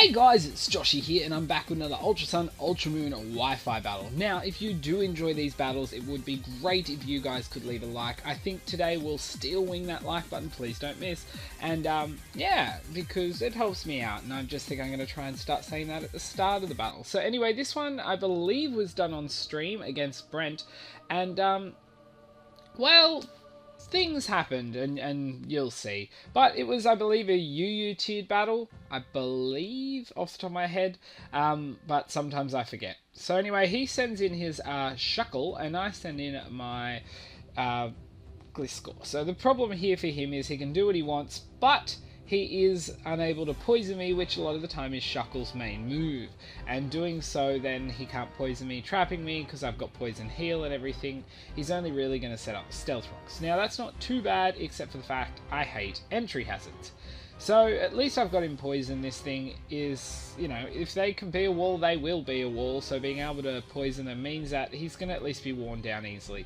Hey guys, it's Joshy here, and I'm back with another Ultra Sun, Ultra Moon Wi-Fi battle. Now, if you do enjoy these battles, it would be great if you guys could leave a like. I think today we'll still wing that like button, please don't miss. And yeah, because it helps me out, and I just think I'm going to try and start saying that at the start of the battle. So anyway, this one I believe was done on stream against Brent, and well, things happened, and you'll see. But it was, I believe, a UU tiered battle, I believe, off the top of my head, but sometimes I forget. So anyway, he sends in his Shuckle, and I send in my Gliscor. So the problem here for him is he can do what he wants, but he is unable to poison me, which a lot of the time is Shuckle's main move. And doing so, then he can't poison me, trapping me, because I've got poison heal and everything. He's only really going to set up Stealth Rocks. Now, that's not too bad, except for the fact I hate entry hazards. So, at least I've got him poisoned. This thing is, you know, if they can be a wall, they will be a wall. So being able to poison them means that he's going to at least be worn down easily.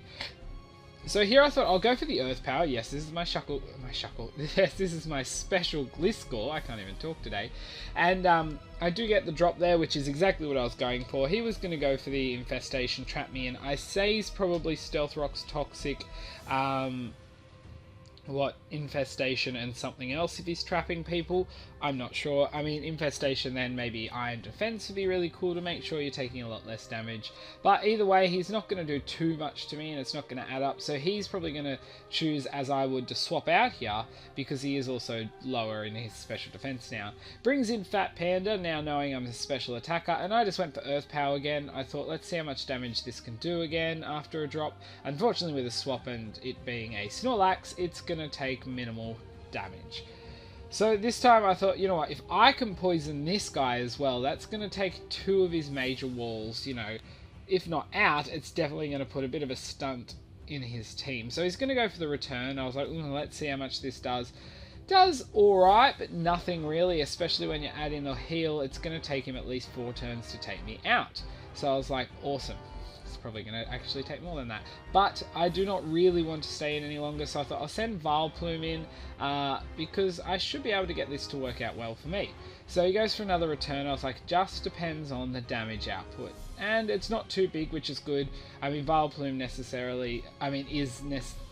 So here I thought I'll go for the Earth Power. Yes, this is my Shuckle. Yes, this is my special Gliscor. I can't even talk today. And I do get the drop there, which is exactly what I was going for. He was going to go for the Infestation, trap me in. I say he's probably Stealth Rock's Toxic. Infestation and something else if he's trapping people, I'm not sure. I mean, Infestation, then maybe Iron Defense would be really cool to make sure you're taking a lot less damage, but either way he's not going to do too much to me and it's not going to add up, so he's probably going to choose, as I would, to swap out here because he is also lower in his special defense now. Brings in Fat Panda, now knowing I'm a special attacker, and I just went for Earth Power again. I thought, let's see how much damage this can do again after a drop. Unfortunately, with a swap and it being a Snorlax, it's going to take minimal damage. So this time I thought, you know what, if I can poison this guy as well, that's going to take two of his major walls, you know, if not out, it's definitely going to put a bit of a stunt in his team. So he's going to go for the return. I was like, let's see how much this does. Does alright, but nothing really, especially when you add in the heal. It's going to take him at least 4 turns to take me out. So I was like, awesome. It's probably going to actually take more than that. But I do not really want to stay in any longer, so I thought I'll send Vileplume in because I should be able to get this to work out well for me. So he goes for another return. I was like, just depends on the damage output. And it's not too big, which is good. I mean, Vileplume necessarily,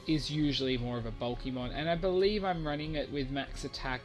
is usually more of a bulky mon, and I believe I'm running it with max attack,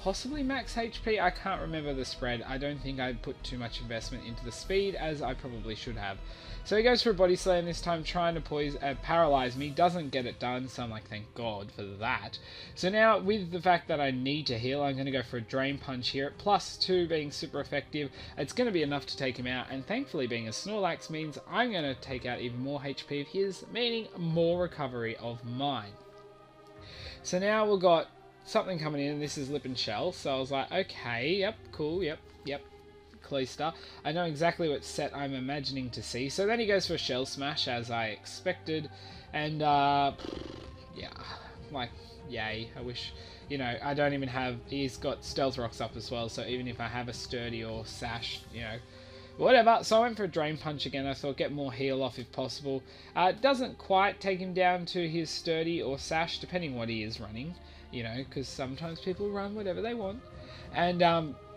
possibly max HP. I can't remember the spread. I don't think I put too much investment into the speed as I probably should have. So he goes for a Body Slam this time, trying to paralyze me. Doesn't get it done, so I'm like, thank God for that. So now, with the fact that I need to heal, I'm going to go for a Drain Punch here. At +2 being super effective, it's going to be enough to take him out. And thankfully, being a Snorlax means I'm going to take out even more HP of his, meaning more recovery of mine. So now we've got something coming in, and this is Lip and Shell. So I was like, okay, yep, cool, yep. Cloister. I know exactly what set I'm imagining to see. So then he goes for a Shell Smash, as I expected, and yeah, like, yay. I wish, you know, I don't even have, he's got Stealth Rocks up as well, so even if I have a Sturdy or Sash, you know, whatever. So I went for a Drain Punch again. I thought, get more heal off if possible. It doesn't quite take him down to his Sturdy or Sash, depending what he is running, you know, because sometimes people run whatever they want. And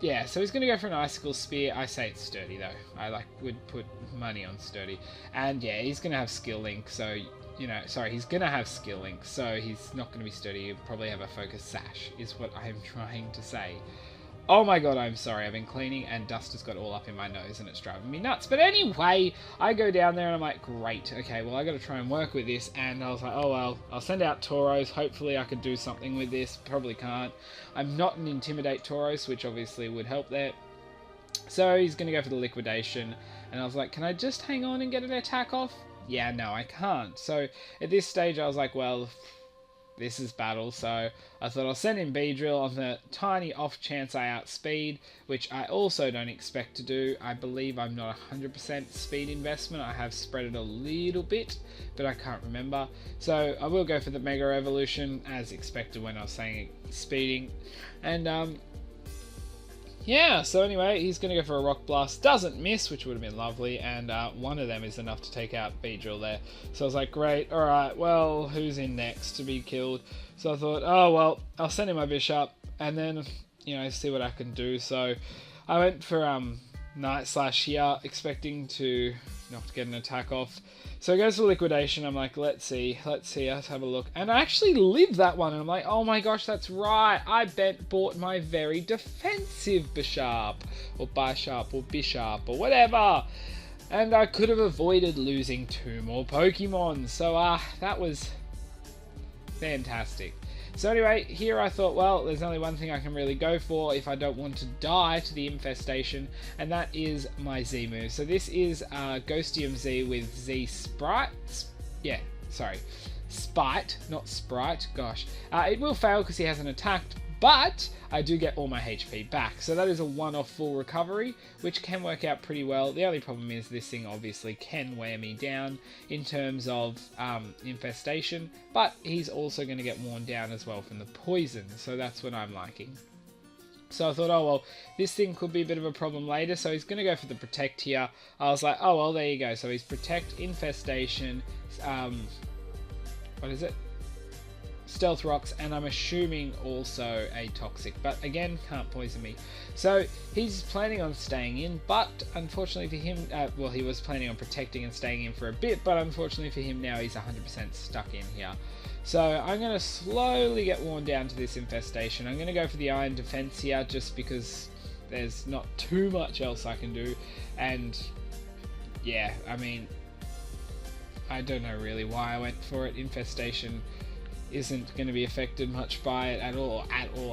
yeah, so he's going to go for an Icicle Spear. I say it's Sturdy though. I would put money on Sturdy. And yeah, he's going to have Skill Link, so, you know, sorry, he's going to have Skill Link, so he's not going to be Sturdy. He'll probably have a Focus Sash, is what I'm trying to say. Oh my god, I'm sorry, I've been cleaning and dust has got all up in my nose and it's driving me nuts. But anyway, I go down there and I'm like, great, okay, well I gotta try and work with this. And I was like, oh well, I'll send out Tauros, hopefully I could do something with this. Probably can't. I'm not an Intimidate Tauros, which obviously would help there. So he's gonna go for the Liquidation, and I was like, can I just hang on and get an attack off? Yeah, no, I can't. So at this stage I was like, well, this is battle, so I thought I'll send in Beedrill on the tiny off chance I outspeed, which I also don't expect to do. I believe I'm not 100% speed investment. I have spread it a little bit, but I can't remember. So I will go for the Mega Evolution, as expected when I was saying speeding. And yeah, so anyway, he's going to go for a Rock Blast. Doesn't miss, which would have been lovely, and one of them is enough to take out Beedrill there. So I was like, great, alright, well, who's in next to be killed? So I thought, oh, well, I'll send in my Bishop, and then you know, see what I can do. So I went for Night Slash here, expecting to not get an attack off. So it goes for liquidation. I'm like, let's see, let's have a look. And I actually lived that one, and I'm like, oh my gosh, that's right. I bought my very defensive Bisharp, or Bisharp, or Bisharp, or whatever. And I could have avoided losing 2 more Pokemon. So that was fantastic. So anyway, here I thought, well, there's only one thing I can really go for if I don't want to die to the infestation, and that is my Z move. So this is Ghostium Z with Z Sprite. Spite, not Sprite. Gosh. It will fail because he hasn't attacked, but I do get all my HP back. So that is a one-off full recovery, which can work out pretty well. The only problem is this thing obviously can wear me down in terms of infestation, but he's also going to get worn down as well from the poison. So that's what I'm liking. So I thought, oh well, this thing could be a bit of a problem later, so he's going to go for the Protect here. I was like, oh well, there you go. So he's Protect, Infestation, what is it? Stealth Rocks, and I'm assuming also a Toxic, but again, can't poison me. So he's planning on staying in, but unfortunately for him, well, he was planning on protecting and staying in for a bit, but unfortunately for him now he's 100% stuck in here. So I'm going to slowly get worn down to this infestation. I'm going to go for the Iron Defense here, just because there's not too much else I can do, and yeah, I mean, I don't know really why I went for it. Infestation isn't going to be affected much by it at all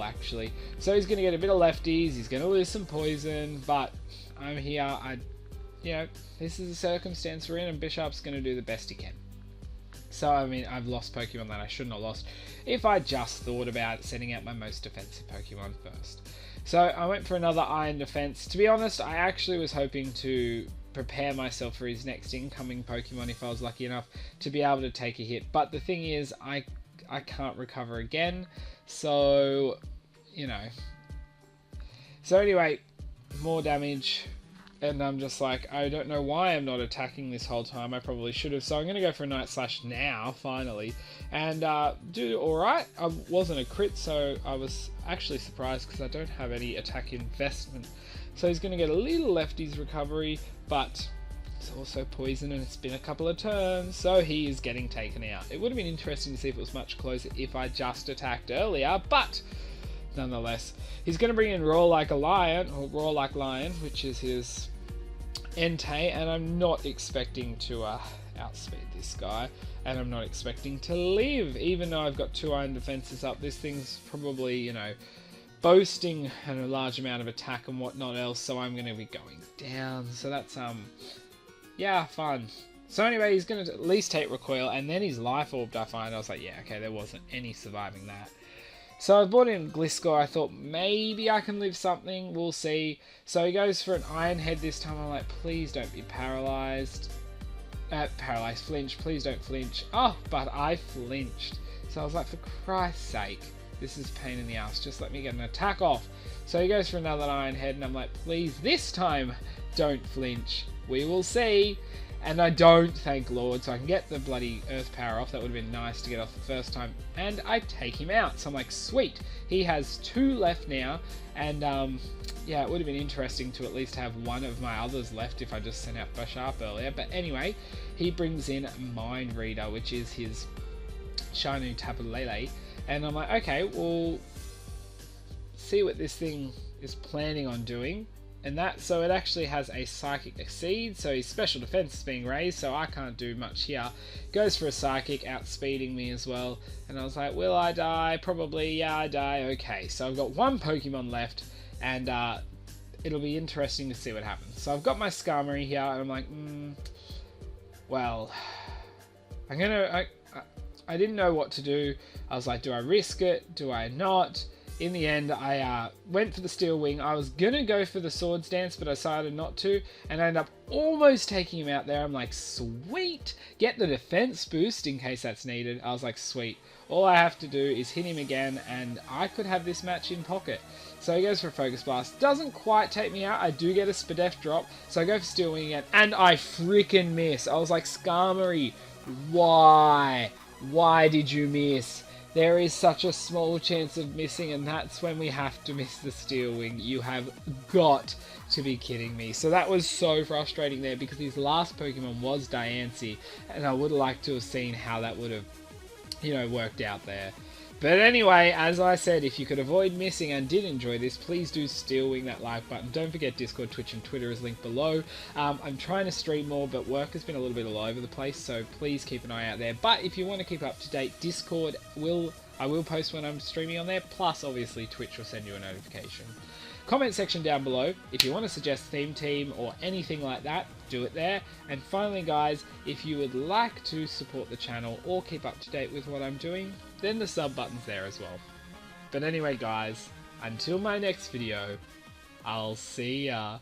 actually. So he's going to get a bit of lefties, he's going to lose some poison, but I'm here. You know, this is the circumstance we're in, and Bisharp's going to do the best he can. So I mean, I've lost Pokemon that I shouldn't have lost if I just thought about sending out my most defensive Pokemon first. So I went for another Iron Defense. To be honest, I actually was hoping to prepare myself for his next incoming Pokemon if I was lucky enough to be able to take a hit, but the thing is, I can't recover again, so, you know. So anyway, more damage, and I'm just like, I don't know why I'm not attacking this whole time. I probably should have, so I'm going to go for a Night Slash now, finally, and do alright. I wasn't a crit, so I was actually surprised because I don't have any attack investment. So he's going to get a little lefties recovery, but it's also poison, and it's been a couple of turns, so he is getting taken out. It would have been interesting to see if it was much closer if I just attacked earlier, but nonetheless, he's going to bring in Roar Like a Lion, or Roar Like Lion, which is his Entei, and I'm not expecting to outspeed this guy, and I'm not expecting to live, even though I've got 2 Iron Defenses up. This thing's probably, you know, boasting a large amount of attack and whatnot else, so I'm going to be going down. So that's yeah, fun. So anyway, he's going to at least take Recoil, and then his Life Orb, I find. I was like, yeah, okay, there wasn't any surviving that. So I brought in Gliscor. I thought maybe I can live something. We'll see. So he goes for an Iron Head this time. I'm like, please don't be paralyzed. Paralyzed, flinch. Please don't flinch. Oh, but I flinched. So I was like, for Christ's sake, this is a pain in the ass. Just let me get an attack off. So he goes for another Iron Head, and I'm like, please, this time, don't flinch. We will see. And I don't, thank Lord, so I can get the bloody Earth Power off. That would have been nice to get off the first time. And I take him out. So I'm like, sweet. He has 2 left now. And yeah, it would have been interesting to at least have one of my others left if I just sent out Bisharp earlier. But anyway, he brings in Mind Reader, which is his Shiny Tapu Lele. And I'm like, okay, we'll see what this thing is planning on doing. And that, so it actually has a Psychic Exceed, so his special defense is being raised, so I can't do much here. Goes for a Psychic, outspeeding me as well. And I was like, will I die? Probably, yeah, I die. Okay, so I've got 1 Pokemon left, and it'll be interesting to see what happens. So I've got my Skarmory here, and I'm like, well, I'm gonna, I didn't know what to do. I was like, do I risk it? Do I not? In the end, I went for the Steel Wing. I was going to go for the Swords Dance, but I decided not to, and I ended up almost taking him out there. I'm like, sweet! Get the defense boost in case that's needed. I was like, sweet. All I have to do is hit him again, and I could have this match in pocket. So he goes for a Focus Blast. Doesn't quite take me out. I do get a Spadef drop, so I go for Steel Wing again, and I freaking miss. I was like, Skarmory, why? Why did you miss? there is such a small chance of missing, and that's when we have to miss the Steel Wing. You have got to be kidding me. So that was so frustrating there, because his last Pokemon was Diancie, and I would have liked to have seen how that would have, you know, worked out there. But anyway, as I said, if you could avoid missing and did enjoy this, please do Steel Wing that like button. Don't forget Discord, Twitch and Twitter is linked below. I'm trying to stream more, but work has been a little bit all over the place, so please keep an eye out there. But if you want to keep up to date, Discord I will post when I'm streaming on there, plus obviously Twitch will send you a notification. Comment section down below if you want to suggest theme team or anything like that, do it there. And finally guys, if you would like to support the channel or keep up to date with what I'm doing, then the sub button's there as well. But anyway guys, until my next video, I'll see ya.